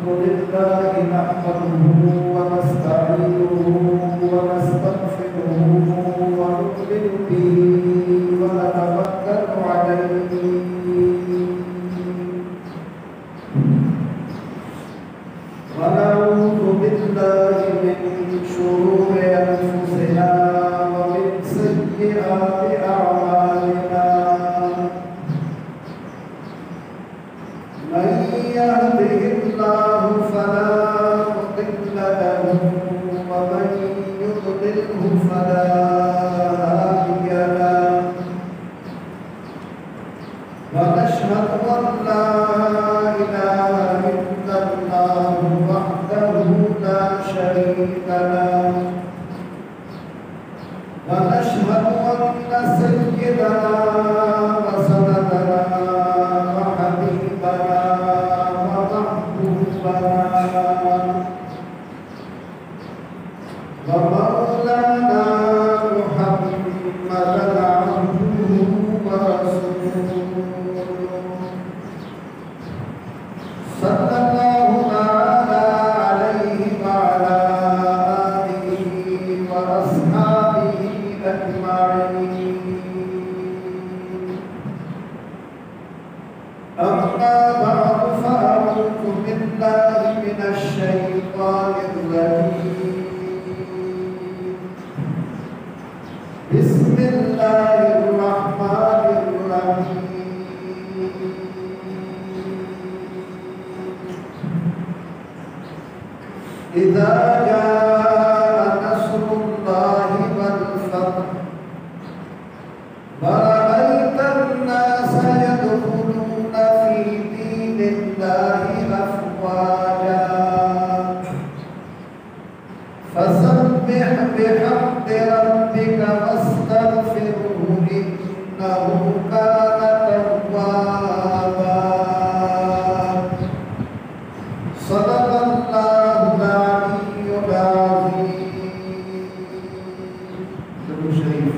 لله نحمده ونستعينه ونستغفره ونؤمن به ونتوكل عليه ونعوذ بالله من شرور أنفسنا ومن سيئات أعمالنا من يهده الله فلا مضل له ومن يضلله فلا هادي له ونشهد أن لا إله إلا الله وحده لا شريك له ونشهد أن سيدنا وسندنا وحبيبنا ومحبوبنا ومولانا محمدا عبده ورسوله صلى الله تعالى عليه وعلى آله وأصحابه أجمعين أما بعد فأعوذ بالله من الشيطان الرجيم بسم الله الرحمن الرحيم إذا جاء نصر الله والفتح ورأيت الناس يدخلون في دين الله أفواجا فسبح بحمد ربك واستغفره إنه كان توابا صدق الله العلي العظيم. شريف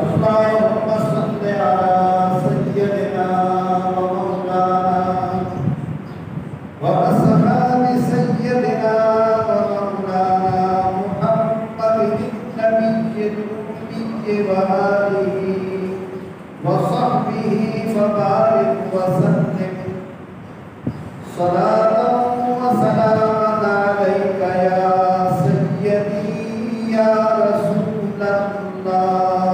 اللهم صل على سيدنا ومولانا وأصحاب سيدنا ومولانا محمد النبي الأمي وآله وصحبه فبارك وسلم صلاة وسلاما عليك يا سيدي يا رسول الله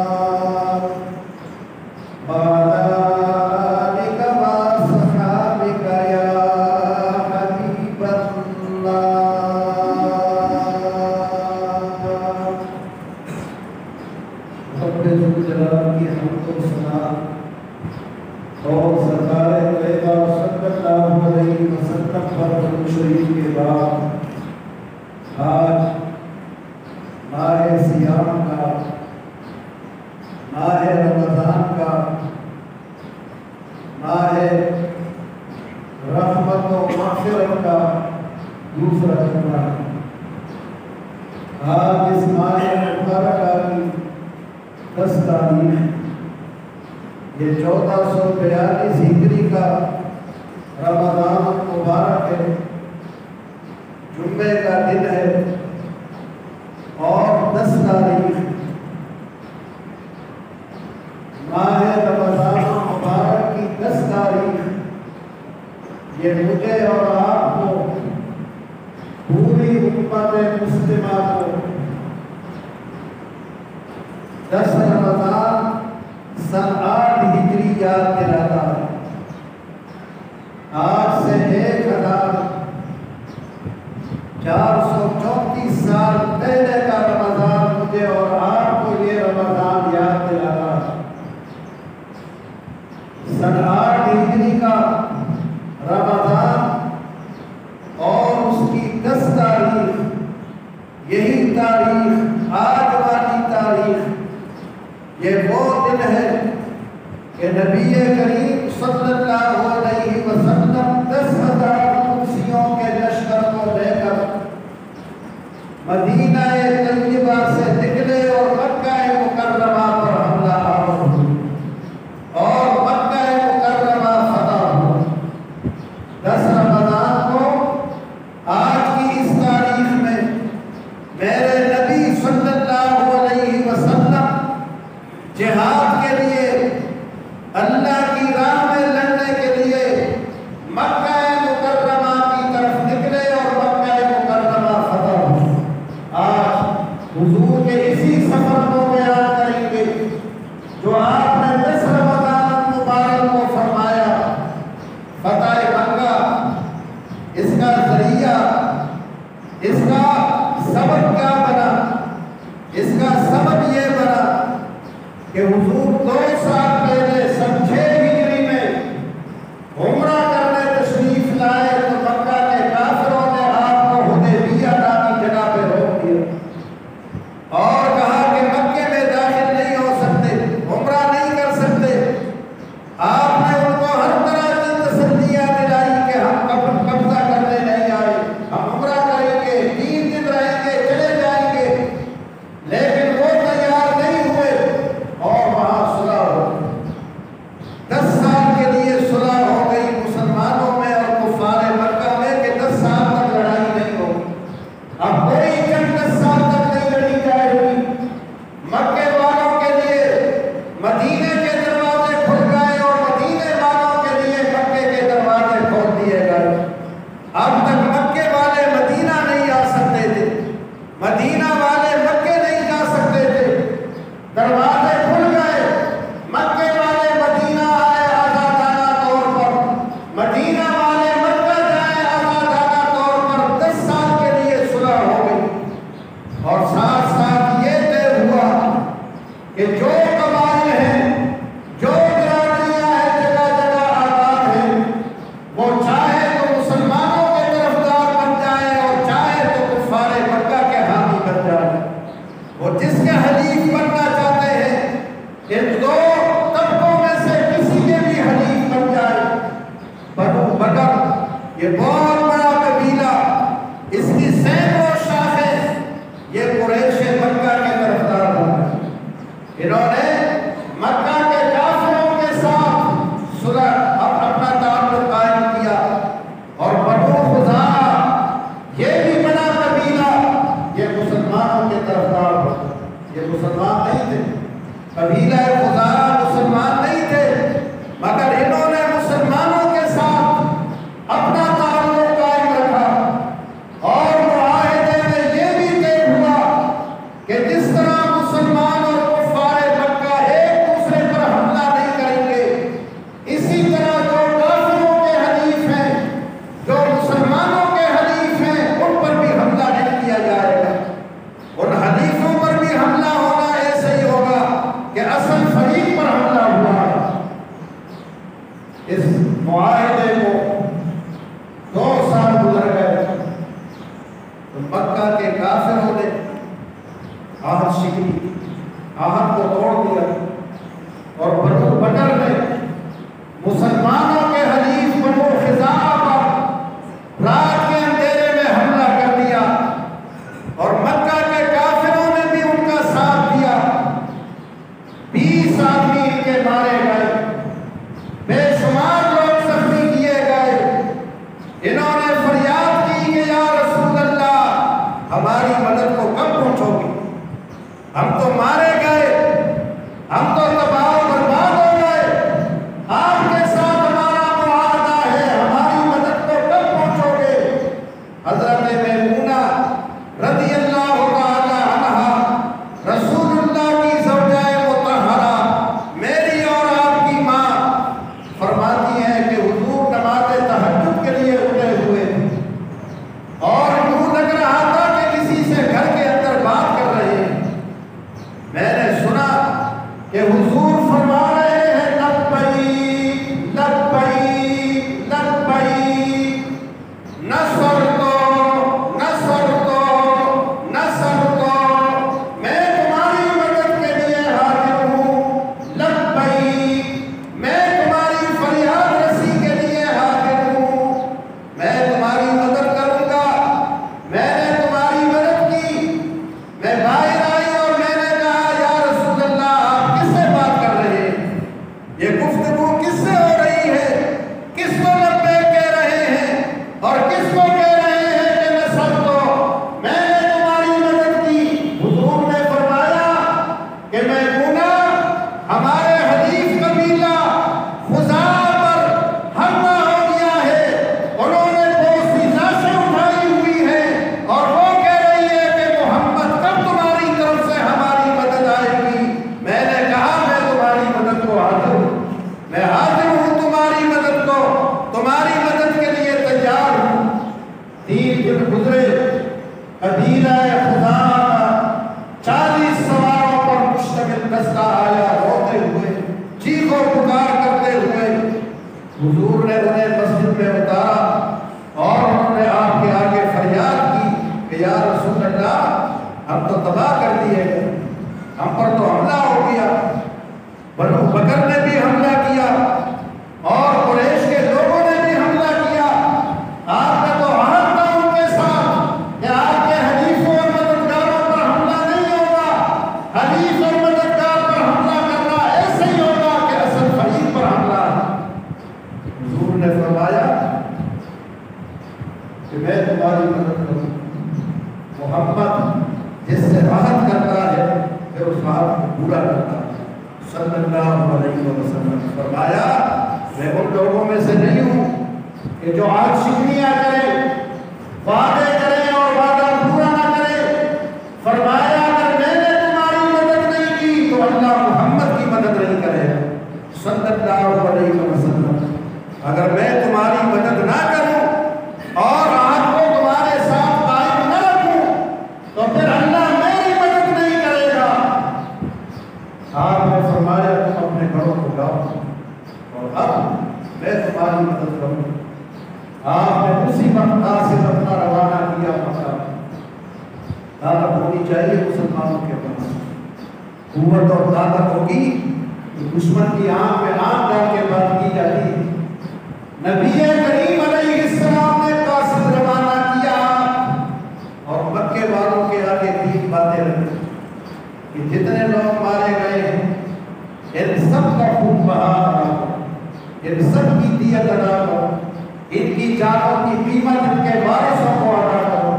وعلى آلك وأصحابك يا حبيب الله. رب ذوالجلال کی حمد و ثنا اور سرکار طیبہ صلی اللہ علیہ وسلم پر درود شریف کے بعد آج ماہ صیام کا، ماہ رمضان کا، ماہ رحمت و مغفرت کا دوسرا جمعہ ہے۔ آج اس ماہ مبارکہ کی 10 تاریخ یہ 1442 ہجری کا رمضان مبارک ہے، جمعے کا دن ہے، اور 10 تاریخ ماہ رمضان مبارک کی 10 تاریخ یہ مجھے اور آپ کو، پوری امت مسلمہ کو 10 رمضان سن 8 ہجری یاد دلاتا ہے۔ آج سے 1434 سال پہلے کا رمضان مجھے اور آپ کو یہ رمضان یاد دلاتا ہے۔ سن 8 ہجری کا رمضان اور اس کی 10 تاریخ، یہی تاریخ، آج والی تاریخ، یہ وہ دن ہے کہ نبی کریم صلی اللہ علیہ وسلم 10,000 کرسیوں کے لشکر کو لے کر مدینہ طیبہ سے نکلے اور مکہ مکرمہ پر حملہ آور ہوئی اور مکہ مکرمہ فتح ہوا۔ 10 رمضان کو اس کا سبب کیا بنا؟ اس کا سبب یہ بنا کہ حضور 2 سال پہلے 6 ہجری میں عمرہ کرنے تشریف لائے تو مکہ کے کافروں نے آپ کو حدیبیہ نامی جگہ پہ روک دیا اور کہا کہ مکے میں داخل نہیں ہو سکتے، عمرہ نہیں کر سکتے۔ آپ نے ان کو ہر طرح کی تسلیاں دلائی کہ ہم قبضہ کرنے نہیں آئے، ہم عمرہ کریں گے، 3 دن رہیں گے، چلے جائیں گے، لیکن وہ تیار نہیں ہوئے اور وہاں صلح ہو گئی۔ 10 سال کے لیے صلح ہو گئی مسلمانوں میں اور کفار مکہ میں کہ 10 سال تک لڑائی نہیں ہوگی۔ اب کوئی جنگ 10 سال تک نہیں لڑی جائے گی۔ مکے والوں کے لیے مدینے کے دروازے کھل گئے اور مدینے والوں کے لیے مکے کے دروازے کھول دیے گئے۔ اب تک مکے والے مدینہ نہیں آ سکتے تھے، مدینہ والے مکے نہیں جا سکتے تھے، دروازے کھل گئے، مکے والے مدینہ آئے آزادانہ طور پر، مدینہ والے مکہ جائے آزادانہ طور پر۔ 10 سال کے لیے صلح ہو گئی اور ساتھ ساتھ یہ طے ہوا کہ جو قبائل ہیں، جو برادریاں ہیں جگہ جگہ آباد ہیں، وہ چاہے تو مسلمانوں کے طرفدار بن جائے اور چاہے تو کفار مکہ کے حامی بن جائے۔ وہ جس کے حلیف بننا چاہتے ہیں ان 2 طبقوں میں سے کسی کے بھی حلیف بن جائے۔ بنو بکر یہ بہت بڑا قبیلہ، اس کی سینکڑوں شاخیں، یہ قریش مکہ کے طرفدار بن گئے۔ انہوں نے مکہ کے کافروں کے ساتھ صلح اپنا تعلق قائم کیا اور بنو خزاعہ یہ بھی بڑا قبیلہ، یہ مسلمانوں کے طرفدار بن گئے۔ یہ مسلمان نہیں تھے، قبیلہ خزاعہ مسلمان نہیں تھے، مگر انہوں نے مسلمانوں کے ساتھ اپنا تعلق قائم رکھا اور معاہدے میں یہ بھی طے ہوا کہ جس طرح مسلمان اور کفار مکہ ایک دوسرے پر حملہ نہیں کریں گے، اسی طرح جو کافروں کے حلیف ہیں، جو مسلمانوں کے حلیف ہیں، ان پر بھی حملہ نہیں کیا جائے گا۔ ان حلیفوں پر بھی حملہ ہونا ایسے ہی ہوگا کہ اصل فریق پر حملہ ہوا۔ اس معاہدے کو 2 سال گزر گئے تو مکہ کے کافروں نے عہد شکنی، عہد کو توڑ دیا اور بنو بکر نے مسلمانوں کے حلیف بنو خزاعہ پر رات کے اندھیرے میں حملہ کر دیا اور مکہ کے کافروں نے بھی ان کا ساتھ دیا۔ 20 آدمی ان کے مارے گئے، بے شمار لوگ زخمی کیے گئے۔ انہوں نے فریاد کی کہ یا رسول اللہ ہماری مدد کو کب پہنچو گی؟ ہم تو مارے گئے، ہم تو تباہ و برباد ہو گئے، آپ کے ساتھ ہمارا معاہدہ ہے، ہماری مدد کو کب پہنچو گے؟ حضرت میمونہ رضی اللہ تعالی عنہا رسول اللہ کی زوجہ مطہرہ، میری اور آپ کی ماں، فرماتی ہیں کہ حضور نماز تہجد کے لیے اٹھے ہوئے تھے اور یوں لگ رہا تھا کہ کسی سے گھر کے اندر بات کر رہے ہیں۔ میں نے سنا کہ حضور فرما رہے ہیں لبیک لبیک لبیک، نصر تو نصر تو نصر تو، میں تمہاری مدد کے لیے حاضر ہوں، لبیک، میں تمہاری فریاد رسی کے لیے حاضر ہوں، میں تمہاری مدد کروں گا۔ میں نے تمہاری مدد کی، میں باہر آئی اور میں نے کہا یا رسول اللہ آپ کس سے بات کر رہے ہیں؟ یہ گفتگو کس سے ہو رہی ہے؟ کس کو لبیک کہہ رہے ہیں اور کس کو کہہ رہے ہیں کہ نصر تو؟ میں نے تمہاری مدد کی۔ حضور نے فرمایا کہ میمونہ ہمارے حلیف قبیلہ خزاعہ پر حملہ ہو گیا ہے، انہوں نے بہت سی لاشیں اٹھائی ہوئی ہیں اور وہ کہہ رہی ہے کہ محمد کب تمہاری طرف سے ہماری مدد آئے گی؟ میں نے کہا میں تمہاری مدد کو حاضر ہوں، میں حاضر ہوں تمہاری مدد کو، تمہاری مدد کے لیے تیار ہوں۔ قبیلہ خزاعہ کا 40 سواروں پر مشتمل دستہ آیا، روتے ہوئے، چیخ و پکار کرتے ہوئے۔ حضور نے انہیں مسجد میں اتارا اور انہوں نے آپ کے آگے فریاد کی کہ یا رسول اللہ، ہم تو تباہ کر دیے گئے، ہم پر تو حملہ ہو گیا، بنو بکر نے بھی حملہ کیا اور قریش کے لوگوں نے بھی حملہ کیا۔ آپ کا تو عہد تھا ان کے ساتھ کہ آپ کے حلیف اور مددگاروں پر حملہ نہیں ہوگا، حلیف اور مددگار پر حملہ کرنا ایسے ہی ہوگا کہ اصل فریق پر حملہ ہے۔ حضور نے فرمایا کہ میں تمہاری مدد کروں، محمد جس سے عہد کرتا ہے پھر اس عہد کو پورا کرتا ہے۔ صلی اللہ علیہ وسلم فرمایا میں ان لوگوں میں سے نہیں ہوں کہ جو عہد شکنیاں کریں، وعدے کریں اور وعدہ پورا نہ کریں۔ فرمایا اگر میں نے تمہاری مدد نہیں کی تو اللہ محمد کی مدد نہیں کرے گا صلی اللہ علیہ وسلم۔ اگر میں تمہاری مدد نہ کروں اور عہد کو تمہارے ساتھ قائم نہ رکھوں تو پھر اللہ میری مدد نہیں کرے گا۔ آپ نے فرمایا تم اپنے گھروں کو جاؤ اور اب میں تمہاری مدد کروں۔ آپ نے اسی وقت قاصد اپنا روانہ کیا مکہ۔ طاقت ہونی چاہیے مسلمانوں کے پاس، قوت اور طاقت ہوگی کہ دشمن کی آنکھ میں آنکھ ڈال کے بات کی جاتی ہے۔ نبی کریم علیہ السلام نے قاصد روانہ کیا اور مکے والوں کے آگے 3 باتیں رکھی کہ جتنے لوگ مارے گئے ہیں ان سب کا خون بہا کرو، ان سب کی دیت ادا کرو، ان کی جانوں کی قیمت ان کے وارثوں کو ادا کرو،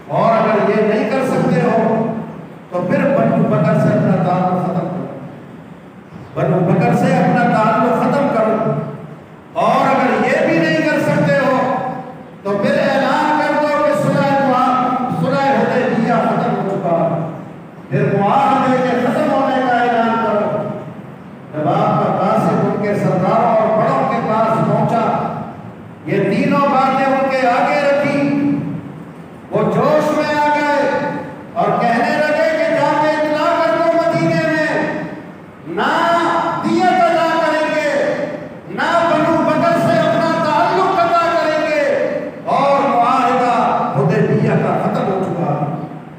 اور اگر یہ نہیں کر سکتے ہو تو پھر بنو بکر سے اپنا تعلق ختم کرو، بنو بکر سے اپنا تعلق ختم کرو، اور اگر یہ بھی نہیں کر سکتے ہو تو پھر اعلان کر دو کہ صلح حدیبیہ ختم ہو چکا، پھر معاہدے کے ختم ہونے کا اعلان کرو۔ جب آپ کا قاصد ان کے سرداروں اور بڑوں کے پاس پہنچا، یہ تینوں باتیں ان کے آگے رکھی، وہ جوش میں آ گئے اور کہنے لگے کہ جا کے اطلاع کر دو مدینے میں، نہ دیت ادا کریں گے، نہ بنو بکر سے اپنا تعلق قطع کریں گے، اور معاہدہ حدیبیہ کا ختم ہو چکا،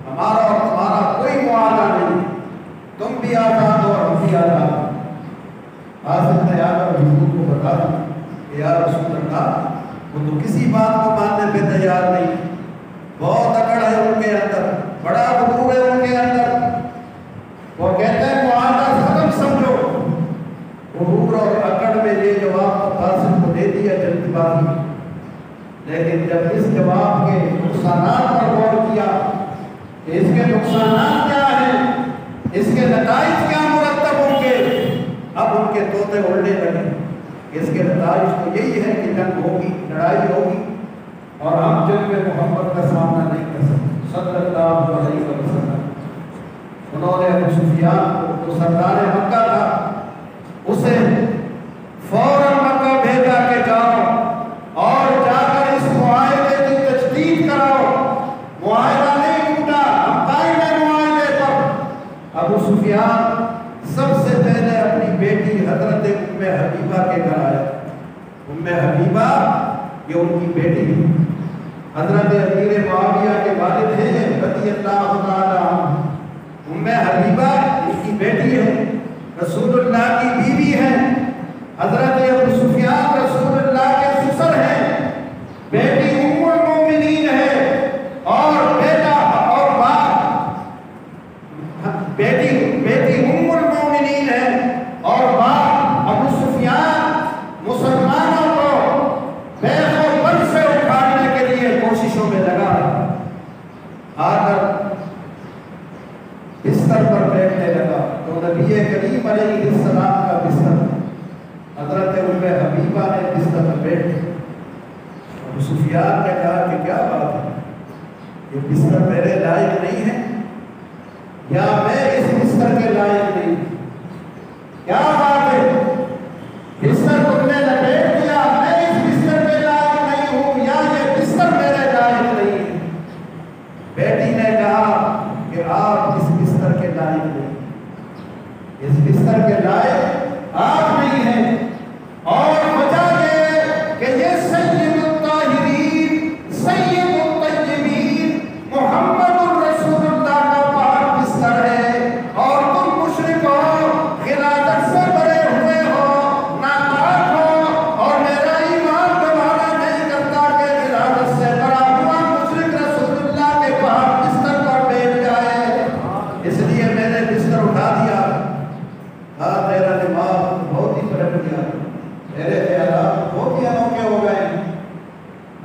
ہمارا اور تمہارا کوئی معاہدہ نہیں، تم بھی آزاد ہو اور ہم بھی آزاد ہو۔ قاصد نے آ کر حضور کو بتا دیا کہ یا رسول اللہ، وہ تو کسی بات کو ماننے پہ تیار نہیں، بہت اکڑ ہے ان کے اندر، بڑا غرور ہے ان کے اندر، وہ کہتے ہیں معاہدہ ختم سمجھو۔ غرور اور اکڑ میں یہ جواب تو قاصد کو دے دیا جلدی بازی، لیکن جب اس جواب کے نقصانات پر غور کیا کہ اس کے نقصانات کیا ہیں، اس کے نتائج کیا مرتب ہوں گے، اب ان کے طوطے اڑنے لگے۔ اس کے نتائج تو یہی ہے کہ جنگ ہوگی، لڑائی ہوگی، اور ہم جنگ میں محمد کا سامنا نہیں کر سکتے صلی اللہ علیہ وسلم۔ انہوں نے ابو سفیان کو جو سردار مکہ تھا اسے فوراً مکہ بھیجا کہ جاؤ اور جا کر اس معاہدے کی تجدید کراؤ، معاہدہ نہیں ٹوٹا، ہم قائم ہیں معاہدے پر۔ ابو سفیان سب سے پہلے اپنی بیٹی حضرت ام حبیبہ کے گھر آیا۔ ام حبیبہ یہ ان کی بیٹی ہے، حضرت امیر معاویہ کے والد ہیں رضی اللہ تعالی عنہ۔ ام حبیبہ ان کی بیٹی ہے، رسول اللہ کی بیوی ہے۔ حضرت ابو سفیان رسول اللہ کے سسر ہیں، بیٹی ام المومنین ہے، اور بیٹا اور باپ، بیٹی ام المومنین ہے اور باپ ابو سفیان مسلمانوں کو بیخ و بن سے اٹھانے کے لیے کوششوں میں لگا۔ آ کر بستر پر بیٹھنے لگا تو نبی کریم علیہ السلام کا بستر، حضرت ام حبیبہ نے بستر پر بیٹھ، ابو سفیان نے کہا کہ کیا بات ہے، یہ بستر میرے لائق نہیں ہے یا میں اس بستر کے لائق نہیں، کیا بات ہے، بستر تم نے لپیٹ دیا، میں اس بستر کے لائق نہیں ہوں یا یہ بستر میرے لائق نہیں ہے۔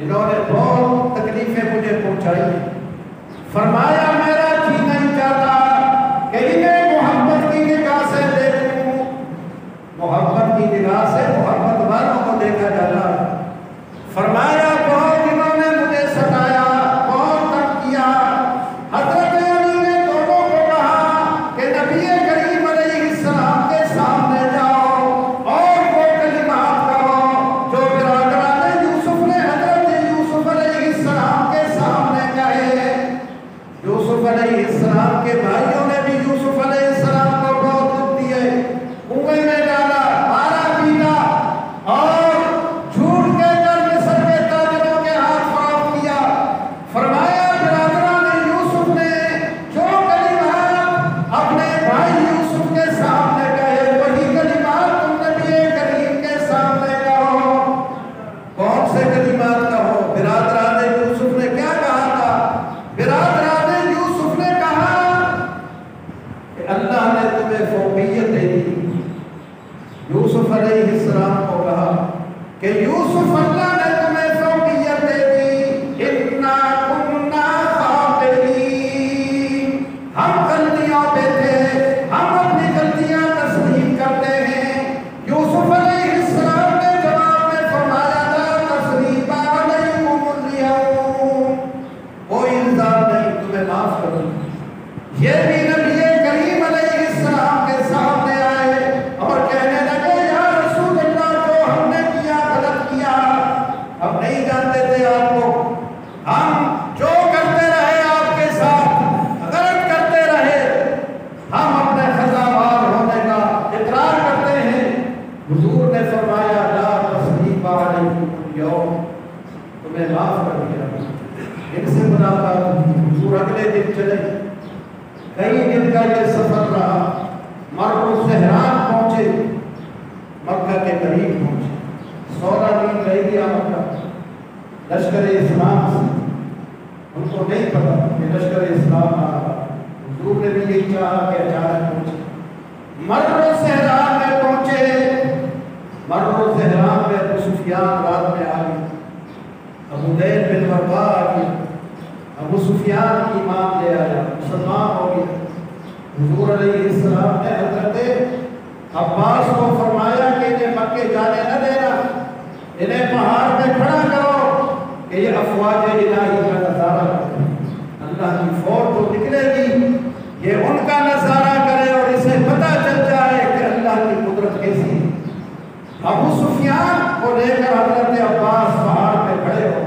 انہوں نے بہت تکلیفیں مجھے پہنچائی. فرمایا میرا جی نہیں چاہتا کہ انہیں محبت کی نگاہ سے دیکھوں. محبت کی نگاہ سے محبت والوں کو دیکھا جاتا ہے. فرمایا بہت انہوں نے مجھے ستایا، بہت تنگ کیا. حضرت علی نے دونوں کو کہا کہ نبی کریم علیہ السلام کے سامنے جاؤ اور وہ کلمات کہو جو برادران یوسف نے حضرت یوسف علیہ السلام کے سامنے کہے. یوسف علیہ السلام کے بھائیوں نے بھی یوسف علیہ السلام کو بہت دکھ دیے، کنویں میں ڈالا، مارا پیٹا اور جھوٹ کہہ کر مصر کے تاجروں کے ہاتھ فروخت کیا. فرمایا برادران یوسف نے جو کلمات اپنے بھائی یوسف کے سامنے کہے وہی کلمات تم نبی کریم کے سامنے کہو. کون سے کلمات کہو؟ برادران یوسف نے کیا کہا تھا؟ برادران یوسف نے کہا کہ اللہ نے تمہیں فوقیت دے دی. یوسف علیہ السلام کو کہا کہ یوسف اللہ نے تمہیں فوقیت دے دی. اِنَّا كُنَّا خَاطِئِينَ. ہم غلطیوں پہ تھے، ہم اپنی غلطیاں تسلیم کرتے ہیں. یوسف علیہ السلام نے جواب میں فرمایا لا تثریب علیکم اليوم. کوئی الزام نہیں، تمہیں معاف کر دوں. یہ بھی نبی کریم علیہ السلام کے سامنے آئے اور کہنے لگے یا رسول اللہ جو ہم نے کیا غلط کیا. ہم نہیں جانتے تھے آپ کو، ہم جو کرتے رہے آپ کے ساتھ غلط کرتے رہے. ہم اپنے خطاوار ہونے کا اقرار کرتے ہیں. حضور نے فرمایا لا تثریب علیکم اليوم، تمہیں معاف کر دیا. ان سے ملاقات ہوئی. حضور اگلے دن چلے، کئی دن کا یہ سفر رہا. مرو الزہران پہنچے، مکہ کے قریب پہنچے. 16 دن رہ گیا مکہ. لشکر اسلام سے ان کو نہیں پتا کہ لشکر اسلام آ رہا. حضور نے بھی یہی چاہا کہ اچانک پہنچے. مرو الزہران میں پہنچے. مرو الزہران میں ابو سفیان رات میں آ گئے. ابو لہب بن ورقاء آ گئے. ابو سفیان کی ایمان لے آیا، مسلمان ہو گیا. حضور علیہ السلام نے حضرت عباس کو فرمایا کہ انہیں مکے جانے نہ دینا، انہیں پہاڑ پہ کھڑا کرو کہ یہ افواج الہی کا نظارہ کرے. اللہ کی فوج جو نکلے گی یہ ان کا نظارہ کرے اور اسے پتہ چل جائے کہ اللہ کی قدرت کیسی ہے. ابو سفیان کو لے کر حضرت عباس پہاڑ پہ کھڑے ہو.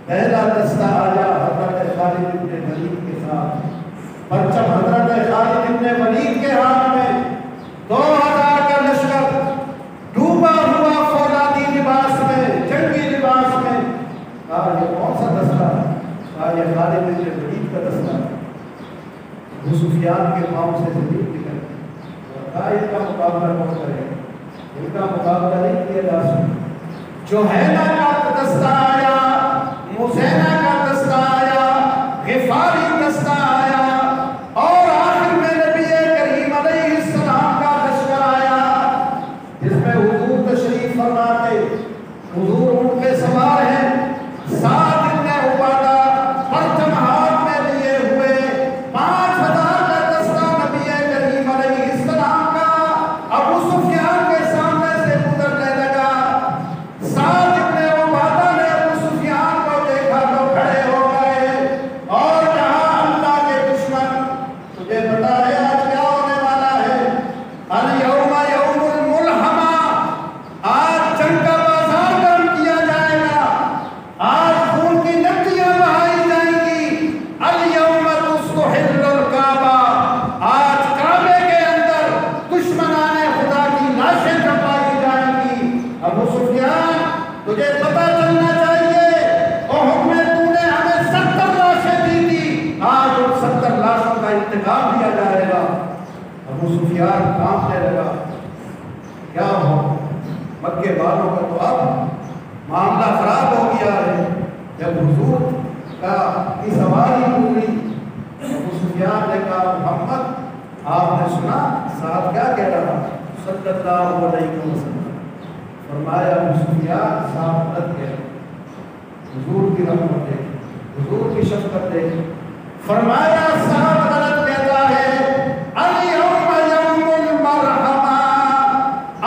پہلا دستہ آیا حضرت خالد بن ولید کے ساتھ. پرچم حضرت خالد بن ولید کے ہاتھ میں. 2000 کا لشکر ڈوبا ہوا فولادی لباس میں، جنگی لباس میں. کہا یہ کون سا دستہ ہے؟ کہا یہ خالد بن ولید کا دستہ ہے. ابو سفیان کے پاؤں سے زمین نکل اور کہا ان کا مقابلہ کون کرے گا؟ ان کا مقابلہ نہیں کیا جا سکتا. جوہینہ کا دستہ آیا، مزینہ کا دستہ آیا، غفاری دستہ آیا اور آخر میں نبی کریم علیہ السلام کا لشکر آیا جس میں حضور تشریف فرما کے حضور اونٹ پہ سوار ہیں. ساتھ ابن عبادہ پرچم ہاتھ میں لیے ہوئے. 5000 کا دستہ نبی کریم علیہ السلام کا ابو سفیان کے سامنے سے گزرنے لگا. ساتھ ابن عبادہ نے ابو سفیان کو دیکھا تو کھڑے ہو گئے اور کہا اللہ کے دشمن تجھے پتا ہے آج کیا ہونے والا ہے؟ الیوم یوم الملحمہ. آج جنگ کا بازار گرم کیا جائے گا. آج خون کی ندیاں بہائی جائیں گی. الیوم تستحل الکعبہ. آج کعبے کے اندر دشمنان خدا کی لاشیں چپائی جائیں گی. ابو سفیان تجھے پتا چلنا چاہیے احد میں تو نے ہمیں 70 لاشیں دی تھی، آج ان 70 لاشوں کا انتقام دیا جائے گا. ابو سفیان کانپنے لگا. کیا ہو؟ مکے والوں کا تو اب معاملہ خراب ہو گیا ہے. جب حضور کی سواری پوری ابو سفیان نے کہا محمد آپ نے سنا ساتھ کیا کہہ رہا صلی اللہ علیہ وسلم. فرمایا ابو سفیان صاحب غلط کہہ رہا. حضور کی رحمت دیکھ، حضور کی شفقت دیکھ. فرمایا ساتھ غلط کہتا ہے الیوم یوم المرحمہ،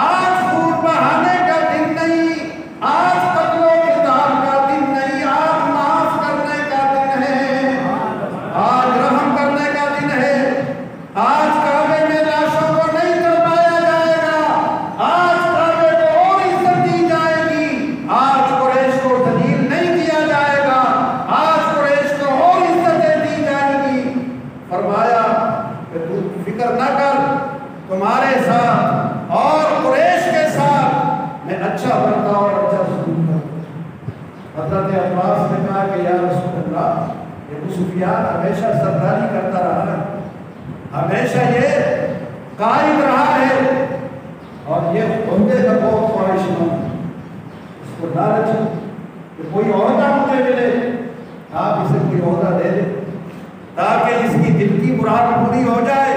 آج خون بہانے کا دن نہیں، آج قتل و قتال کا دن نہیں، آج معاف کرنے کا دن ہے، آج رحم کرنے کا دن ہے. آج کعبے میں لاشوں کو نہیں تڑپایا جائے گا، آج کعبے کو اور عزت دی جائے گی، آج قریش کو ذلیل نہیں کیا جائے گا، آج قریش کو اور عزتیں دی جائیں گی. فرمایا کہ تو فکر نہ کر، تمہارے ساتھ اور قریش کے ساتھ میں اچھا برتاؤ اور اچھا سلوک کروں. حضرت عباس نے کہا کہ یا رسول اللہ، یہ ابو سفیان ہمیشہ سرداری کرتا رہا ہے، ہمیشہ یہ قائد رہا ہے، اور یہ عہدے کا بہت خواہش مند ہے. اس کو لالچ کہ کوئی عہدہ مجھے ملے، آپ اسے کوئی عہدہ دے دیں تاکہ اس کی دل کی مراد پوری ہو جائے.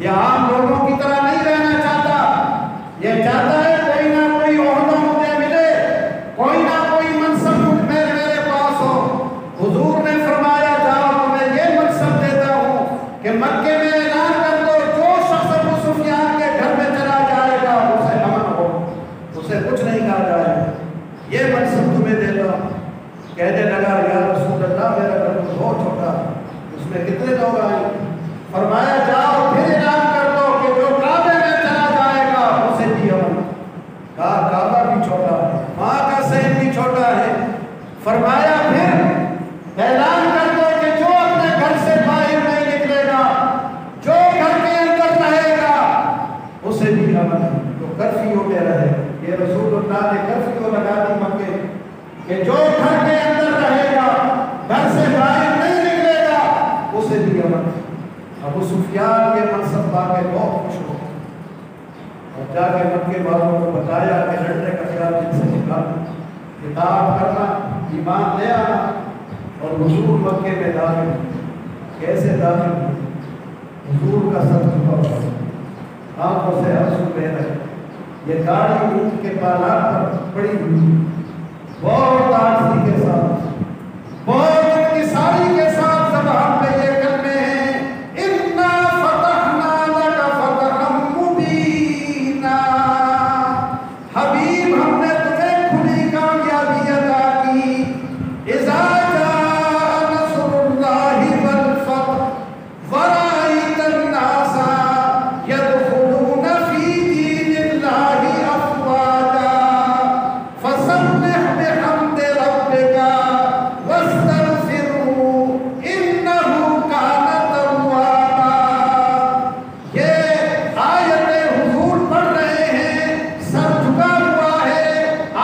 یہ عام لوگوں کی طرح نہیں رہنا چاہتا، یہ چاہتا ہے کوئی نہ کوئی عہدہ مجھے ملے، کوئی نہ کوئی منصب میرے پاس ہو. حضور نے فرمایا جاؤ تمہیں یہ منصب دیتا ہوں کہ مکے میں اعلان کر دو، جو شخص ابو سفیان کے گھر میں چلا جائے گا اسے امن ہو، اسے کچھ نہیں کہا جائے گا. یہ منصب تمہیں دیتا ہوں. کہنے لگا یا رسول اللہ میرا گھر بہت چھوٹا، اس میں کتنے لوگ آئیں؟ فرمایا جاؤ پھر اعلان کر دو کہ جو کعبے میں چلا جائے گا اسے بھی امن. کہا کعبہ بھی چھوٹا ہے، ماں کا صحن بھی چھوٹا ہے. فرمایا پھر اعلان کر دو کہ جو اپنے گھر سے باہر نہیں نکلے گا، جو گھر کے اندر رہے گا اسے بھی امن ہے. تو کرفیو میں رہے. یہ رسول اللہ نے کرفیو لگا دی مکے کہ جو گھر کے اندر رہے گا، گھر سے باہر نہیں نکلے گا اسے بھی امن. ابو سفیان کے منصب پا کے بہت خوش ہو اور جا کے مکے والوں کو بتایا کہ لڑنے کا خیال دل سے نکالنا، کتاب کرنا، ایمان لے آنا. اور حضور مکے میں داخل ہوئے. کیسے داخل ہوئے؟ حضور کا سر جھکا ہوا، آنکھوں سے آنسو بہہ رہے، یہ داڑھی اونٹ کے بالوں پر پڑی ہوئی، بہت عاجزی کے ساتھ، بہت انکساری کے ساتھ زبان پہ یہ کلمے ہیں اِنَّا فَتَحْنَا لَكَ فَتَحًا مُبِينًا. حبیب ہم نے تمہیں کھلی کامیابی عطا کی. اِذَا جَاءَ نَصْرُ اللَّهِ وَالْفَتْحُ وَرَأَيْتَ النَّاسَ يَدْخُلُونَ فِي دِينِ اللَّهِ أَفْوَاجًا فَسَبِّحْ بِحَمْدِ رَبِّكَ وَاسْتَغْفِرْهُ إِنَّهُ كَانَ تَوَّابًا. یہ آیتیں حضور پڑھ رہے ہیں، سر جھکا ہوا ہے،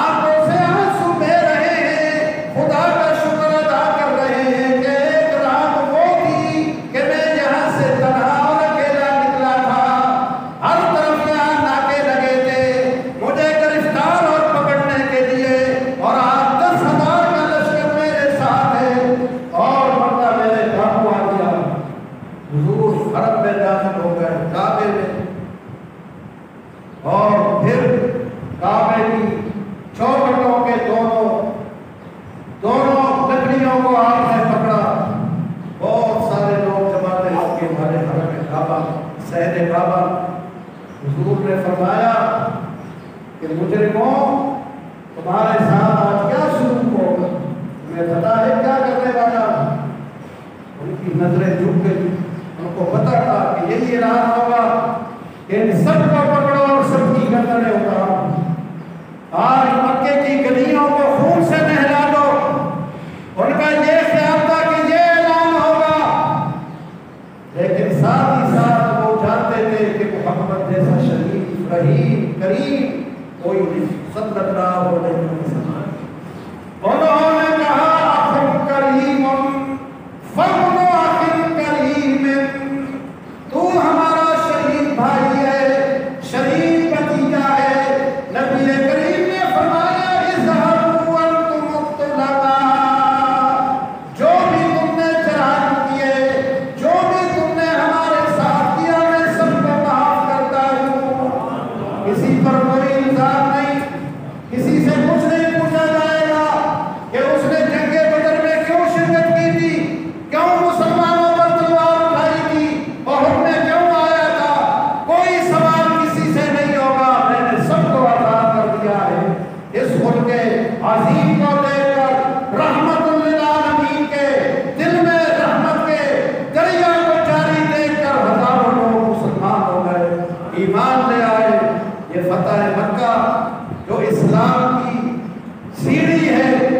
آنکھوں سے آنسو بہہ رہے ہیں، خدا کا شکر ادا کر رہے ہیں کہ ایک رات وہ تھی کہ میں یہاں سے تنہا اور اکیلا نکلا تھا، ہر طرف یہاں ناکے لگے تھے مجھے گرفتار اور پکڑنے کے لیے، اور آج 10,000 کا لشکر میرے ساتھ ہے اور مرتا میرے قابو آ گیا. حضور حرم میں داخل ہو گئے، کعبے میں، اور پھر کعبے کی چوکھٹوں کے دونوں لکڑیوں کو آپ نے پکڑا. بہت سارے لوگ جمع تھے آپ کے ہمارے حرم کعبہ، صحن کعبہ. حضور نے فرمایا کہ مجرموں تمہارے ساتھ آج کیا سلوک ہوگا، تمہیں پتا ہے کیا کرنے والا. ان کی نظریں جھک گئی، ان کو پتا تھا کہ یہی اعلان ہوگا کہ ان سب کو پکڑو اور سب کی گردنیں اتارو. آج مکے کی گلیوں کو خون سے نہلا دو. ان کا یہ خیال تھا کہ یہ اعلان ہوگا، لیکن ساتھ ہی ساتھ وہ جانتے تھے کہ محمد جیسا شریف، رحیم، کریم کوئی نہیں، صلی اللہ علیہ وسلم. انہوں نے کہا اخن کریم فابن اخن کریم، تو ہمارا شریف بھائی ہے، شریف بھتیجا ہے. نبی کریم نے فرمایا اذهبوا انتم الطلقاء، جو بھی تم نے جرائم کیے، جو بھی تم نے ہمارے ساتھ کیا، میں سب کو معاف کرتا ہوں. کسی پر کوئی الزام نہیں، کسی سے کچھ نہیں پوچھا جائے گا کہ اس نے یہ فتح مکہ جو اسلام کی سیڑھی ہے،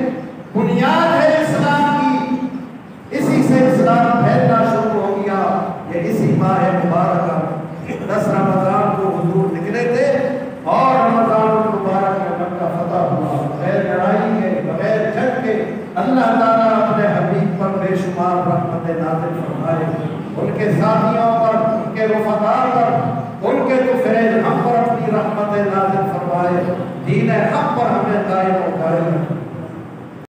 بنیاد ہے اسلام کی، اسی سے اسلام پھیلنا شروع ہو گیا۔ یہ اسی ماہ مبارکہ 10 رمضان کو حضور نکلے تھے اور رمضان المبارک میں مکہ فتح ہوا، بغیر لڑائی کے، بغیر جنگ کے۔ اللہ تعالیٰ اپنے حبیب پر بے شمار رحمت نازل فرمائے، ان کے ساتھیوں پر، ان کے رفقاء پر، ان کے طفیل ہم پر اپنی رحمت نازل فرمائے، دین حق پر ہمیں قائم و قائم